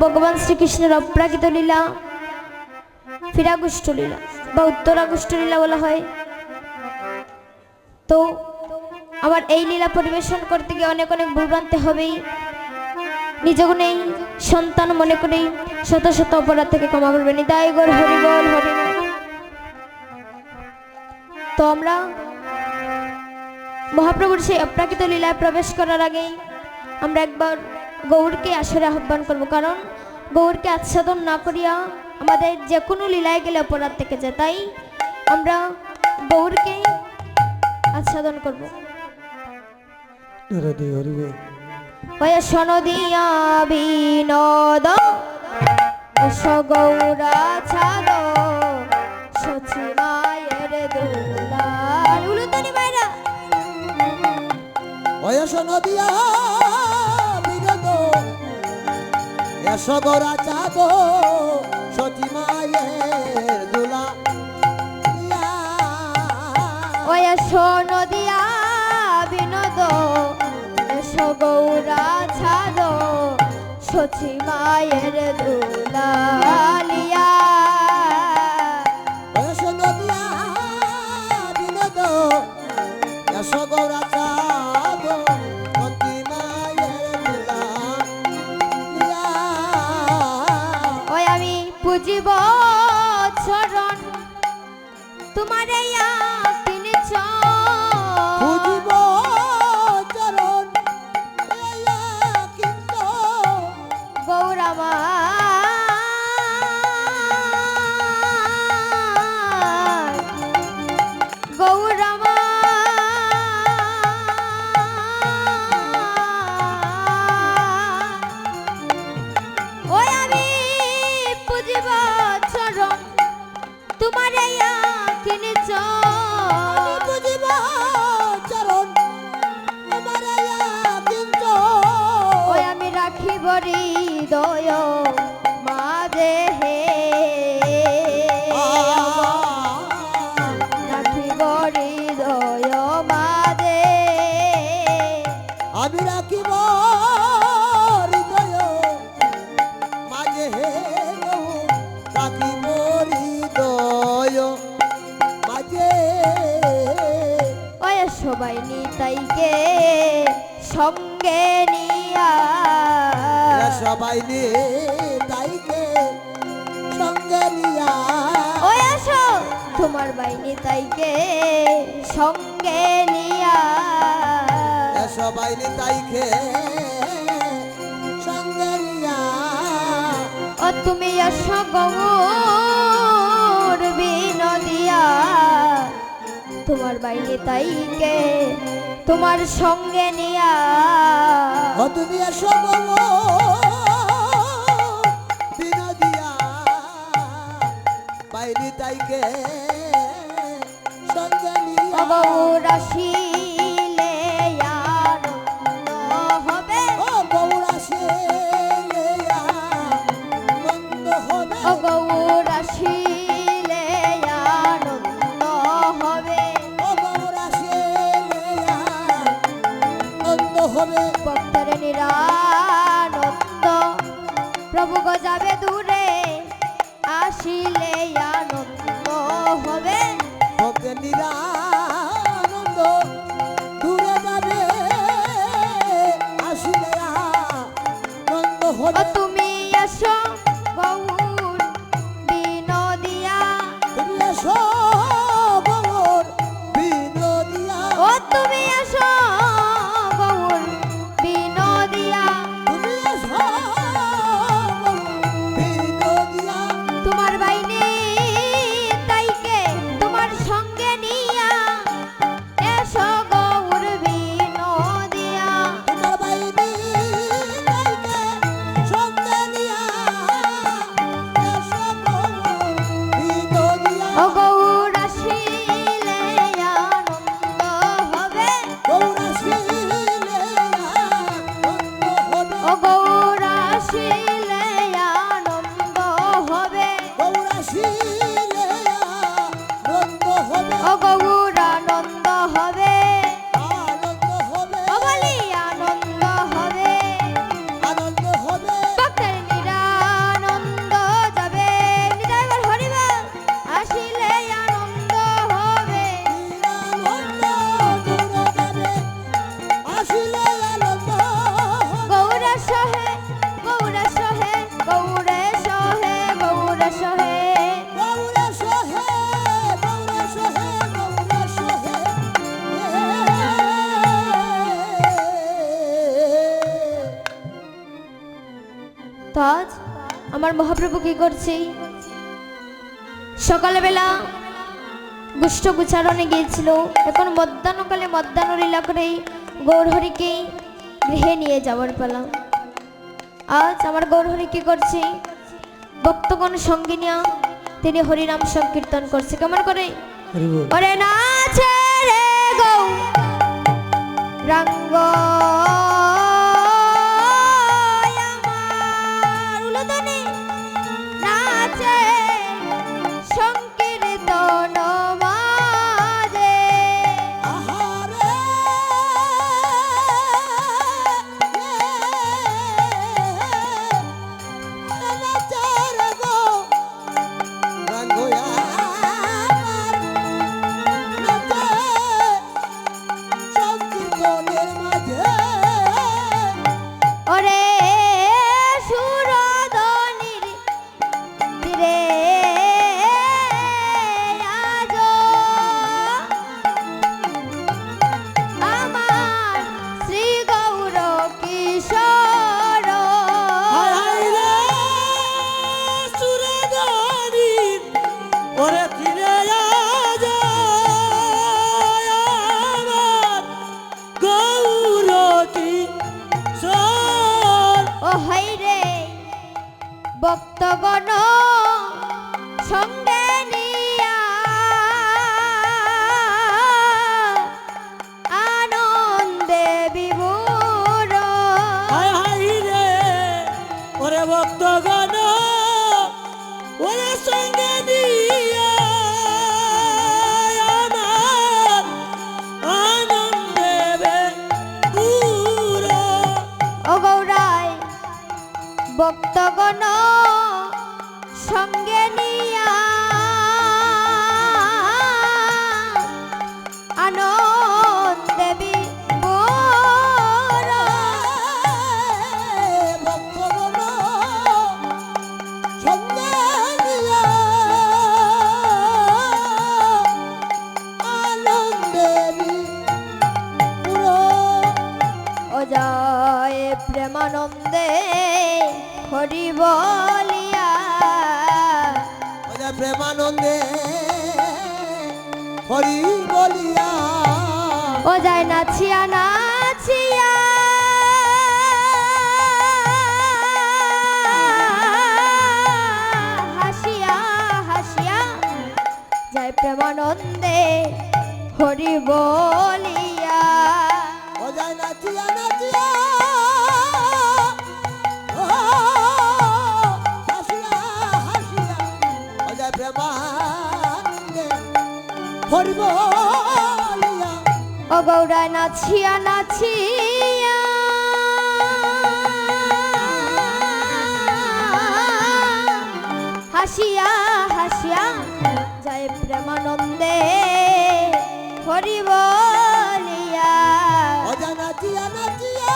ভগবান শ্রীকৃষ্ণের অপ্রাকৃত লীলা ফিরাগুষ্ট লীলা বা উত্তরাগুষ্ট লীলা বলা হয়। তো আমার এই লীলা পরিবেশন করতে গিয়ে অনেক অনেক ভুলভ্রান্তি হবেই। নিজেকে নেই সন্তান মনে করেই শত শত অপরাধ থেকে ক্ষমা করবেন। নিতাই গৌর হরি বল হরি বল। তো আমরা মহাপ্রভুর সেই অপ্রাকৃত লীলায় প্রবেশ করার আগেই আমরা একবার গৌরকে আসরে আহ্বান করব, কারণ গৌরকে আচ্ছাদন না করিয়া আমাদের যে কোনো লীলায় গেলে অপরাধ থেকে যায়। তাই আমরা গৌরকে আচ্ছাদন করব। বয়সন দিয়া বিনোদ গৌরা ছাদ সচি মায়ের দুলার উলুতনি মায়েরা বয়সন দিয়া বিনোদ গৌরা ছাদ সচি মায়ের দুলা বয়সন দিয়া বিনোদ গৌরা ছাদ সচি মায়ের দুলালিয়া নদিয়া বিনোদ গৌরা ছাদ সচি মায়ের দুলালিয়া। ওই আমি পুজিব চরণ তোমার কিনেছ পুজিব গৌরামা গৌরামা ওই আমি পুজিব চরণ তোমার কিনেছ পুজিব চরণ তোমার কিনেছ। ওই আমি রাখিব হৃদয় মাঝে হে রাখিব হৃদয় মাঝে আমি রাখিব হৃদয় মাঝে হে রাখিব হৃদয় মাঝে। ওই সবাই নিতাইকে সঙ্গে নিয়া সবাই নিয়ে তাইকে সঙ্গে নিয়া ওই আসো তোমার বাইনি তাইকে সঙ্গে নিয়া সবাই নিয়ে তাইকে সঙ্গে নিয়া। ও তুমি আসো গৌর বিনোদিয়া তোমার বাইনি তাইকে তোমার সঙ্গে নিয়া। ও তুমি আসো বিনোদিয়া বাইনি তাইকে সঙ্গে নিয়া। গৌর আসিলে আনন্দ হবে ও গৌর আসিলে আনন্দ হবে। ও গৌর আসিলে আনন্দ হবে ও গৌর আসিলে আনন্দ হবে। ভক্তের নিরানন্দ প্রভু গো যাবে দূরে আসিলে আনন্দ হবে। ভক্তের নিরানন্দ দূরে যাবে আসিলে আনন্দ ও হবে। তুমি এসো গৌর বিনোদিয়া তুমি এসো গৌর বিনোদিয়া। ও তুমি এসো গৌর বিনোদিয়া তুমি এসো গৌর বিনোদিয়া। তোমার বাইনি তাইকে তোমার সঙ্গে নিয়া এসো গৌর বিনোদিয়া। তোমার বাইনি তাইকে সঙ্গে নিয়া এসো গৌর বিনোদিয়া। ও গৌর আসিলে আনন্দ হবে গৌর আসিলে আনন্দ হবে। ও গৌর আসিলে আনন্দ হবে গৌর আসিলে আনন্দ হবে। ও গৌর আনন্দ হবে আনন্দ হবে। ও বলি আনন্দ হবে আনন্দ হবে। ভক্তের নিরা আমার মহাপ্রভু কি করছি, সকালবেলা গুষ্ঠ গুচারণে গিয়েছিল, এখন মধ্যাহ্নকালে মধ্যাহ্ন লীলা করে গৌরহরিকে গৃহে নিয়ে যাওয়ার পালা। আজ আমার গৌরহরি কি করছে, ভক্তগণ সঙ্গে নিয়ে তিনি হরিনাম সংকীর্তন করছে। কেমন করে, ওরে নাচে রে গৌ রঙ্গ আমার উলুধ্বনি, নাচে সংকীর্তন মাঝে। আহারে নাচের গো রঙ্গয়া নাচে সংকীর্তনের মাঝে। ওরে সুরধনির তীরে আজো আমার শ্রী গৌর কিশোর। হায় হায় রে সুরধনির ওরে ফিরে আজ আমার গৌর কিশোর। ও হাই রে ভক্তগণ সঙ্গে নিয়া আনন্দে বিভোর। হায় হায় রে ওরে ভক্তগণ ওরে সঙ্গে নিয়া আমার আনন্দে বেপুর। ও গৌরায় ভক্তগণ সঙ্গে নিয়া আনন্দে বিভোর। ভক্তগণ সঙ্গে নিয়া আনন্দে বিপুর। ও জয় প্রেমানন্দে হরি বলিয়া, ওরে প্রেমানন্দে হরি বলিয়া। ও যায় নাচিয়া নাচিয়া হাসিয়া হাসিয়া যায় প্রেমানন্দে হরি বলিয়া। ও যায় নাচিয়া নাচিয়া ও হাসিয়া হাসিয়া। ও যায় প্রেমানন্দে হরি বলিয়া। ও গৌরায় নাচিয়া নাচিয়া হাসিয়া হাসিয়া যায় প্রেমানন্দে হরি বলিয়া। ও যায় নাচিয়া নাচিয়া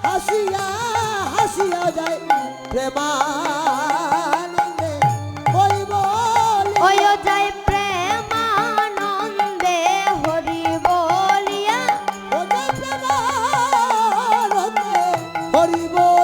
হাসিয়া হাসিয়া যায় প্রেমানন্দে হরি বলিয়া। ওই যায় প্রেমানন্দে হরি বলিয়া। ও যায় প্রেমানন্দে হরি বলিয়া।